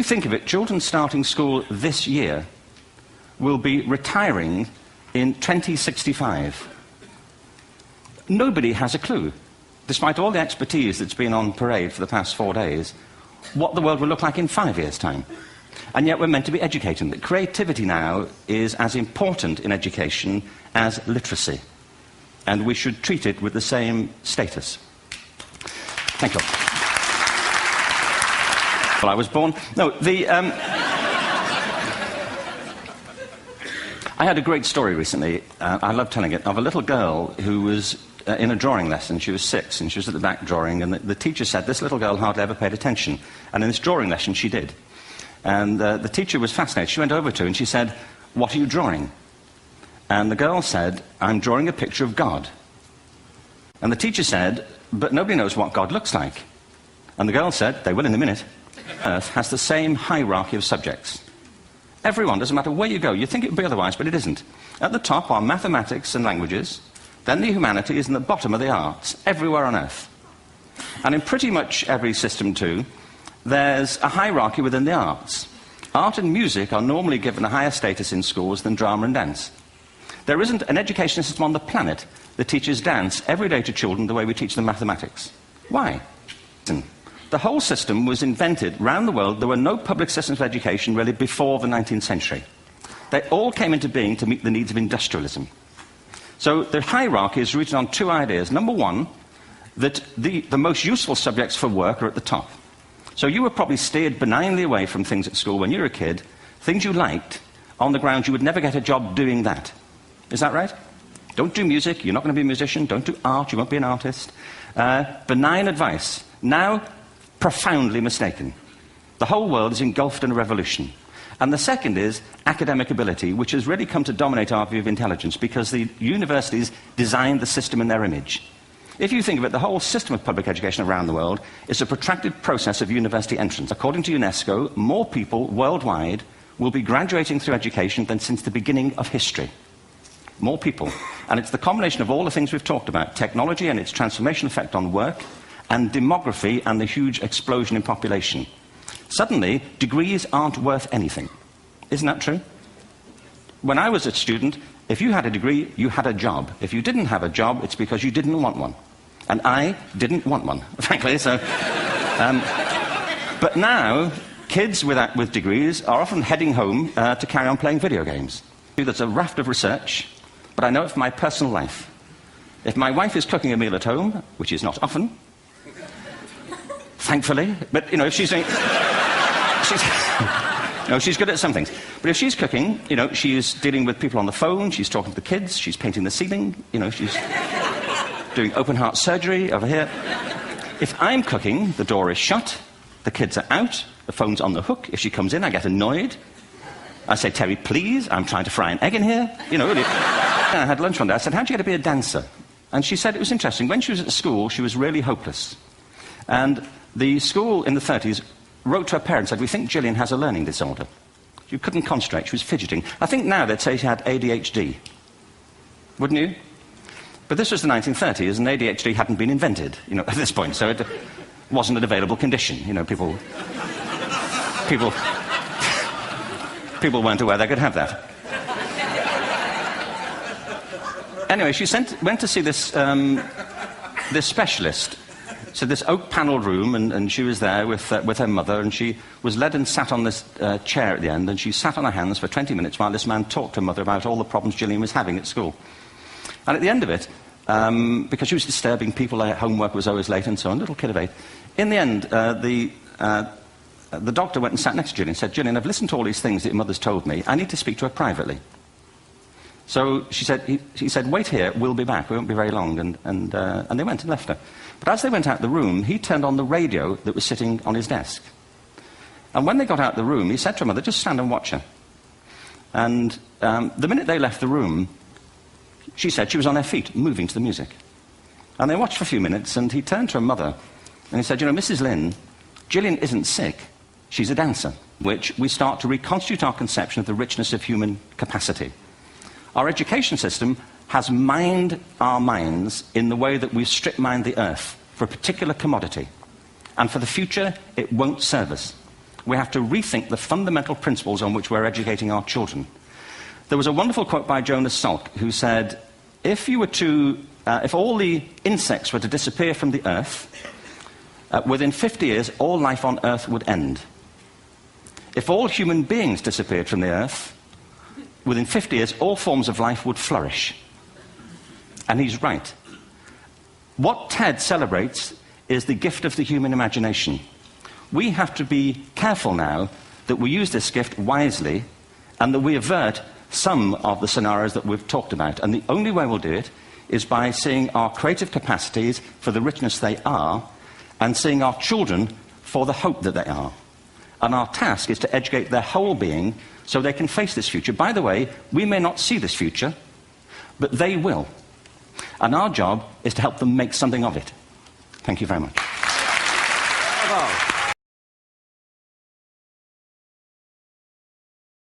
you think of it, children starting school this year will be retiring in 2065. Nobody has a clue, despite all the expertise that's been on parade for the past 4 days, what the world will look like in 5 years' time. And yet we're meant to be educating. That creativity now is as important in education as literacy. And we should treat it with the same status. Thank you. Well, I was born... No, I had a great story recently, I love telling it, of a little girl who was in a drawing lesson. She was 6, and she was at the back drawing, and the teacher said this little girl hardly ever paid attention. And in this drawing lesson, she did. And the teacher was fascinated. She went over to her and she said, "What are you drawing?" And the girl said, "I'm drawing a picture of God." And the teacher said, "But nobody knows what God looks like." And the girl said, "They will in a minute." Earth has the same hierarchy of subjects. Everyone, doesn't matter where you go. You think it would be otherwise, but it isn't. At the top are mathematics and languages, then the humanities, and the bottom are the arts, everywhere on Earth. And in pretty much every system too, there's a hierarchy within the arts. Art and music are normally given a higher status in schools than drama and dance. There isn't an education system on the planet that teaches dance every day to children the way we teach them mathematics. Why? The whole system was invented around the world. There were no public systems of education really before the 19th century. They all came into being to meet the needs of industrialism. So the hierarchy is rooted on 2 ideas. Number one, that the most useful subjects for work are at the top. So you were probably steered benignly away from things at school when you were a kid, things you liked, on the grounds you would never get a job doing that. Is that right? Don't do music, you're not going to be a musician. Don't do art, you won't be an artist. Benign advice. Now, profoundly mistaken. The whole world is engulfed in a revolution. And the second is academic ability, which has really come to dominate our view of intelligence because the universities designed the system in their image. If you think of it, the whole system of public education around the world is a protracted process of university entrance. According to UNESCO, more people worldwide will be graduating through education than since the beginning of history. More people. And it's the combination of all the things we've talked about, technology and its transformational effect on work, and demography and the huge explosion in population. Suddenly, degrees aren't worth anything. Isn't that true? When I was a student, if you had a degree, you had a job. If you didn't have a job, it's because you didn't want one. And I didn't want one, frankly. So, but now, kids with degrees are often heading home to carry on playing video games. There's a raft of research, but I know it from my personal life. If my wife is cooking a meal at home, which is not often, thankfully, but, you know, if she's doing... she's good at some things. But if she's cooking, you know, she's dealing with people on the phone, she's talking to the kids, she's painting the ceiling, you know, she's doing open-heart surgery over here. If I'm cooking, the door is shut, the kids are out, the phone's on the hook. If she comes in, I get annoyed. I say, "Terry, please, I'm trying to fry an egg in here." You know, really. I had lunch one day. I said, "How'd you get to be a dancer?" And she said it was interesting. When she was at school, she was really hopeless. And the school in the 30s wrote to her parents and said, "We think Gillian has a learning disorder." She couldn't concentrate, she was fidgeting. I think now they'd say she had ADHD. Wouldn't you? But this was the 1930s, and ADHD hadn't been invented, you know, at this point, so it wasn't an available condition. You know, people weren't aware they could have that. Anyway, she went to see this specialist. So this oak-panelled room, and she was there with her mother, and she was led and sat on this chair at the end, and she sat on her hands for 20 minutes while this man talked to her mother about all the problems Gillian was having at school. And at the end of it, because she was disturbing people, their homework was always late and so on, little kid of 8, in the end, the doctor went and sat next to Gillian and said, "Gillian, I've listened to all these things that your mother's told me. I need to speak to her privately." So he said, "Wait here, we'll be back. We won't be very long." And they went and left her. But as they went out the room, he turned on the radio that was sitting on his desk. And when they got out the room, he said to her mother, "Just stand and watch her." And the minute they left the room, she said she was on her feet, moving to the music. And they watched for a few minutes, and he turned to her mother, and he said, "You know, Mrs. Lynn, Gillian isn't sick, she's a dancer." Which we start to reconstitute our conception of the richness of human capacity. Our education system has mined our minds in the way that we've strip-mined the earth for a particular commodity. And for the future, it won't serve us. We have to rethink the fundamental principles on which we're educating our children. There was a wonderful quote by Jonas Salk, who said, if all the insects were to disappear from the Earth, within 50 years, all life on Earth would end. If all human beings disappeared from the Earth, within 50 years, all forms of life would flourish. And he's right. What TED celebrates is the gift of the human imagination. We have to be careful now that we use this gift wisely and that we avert some of the scenarios that we've talked about. And the only way we'll do it is by seeing our creative capacities for the richness they are and seeing our children for the hope that they are. And our task is to educate their whole being so they can face this future. By the way, we may not see this future, but they will. And our job is to help them make something of it. Thank you very much. Bravo.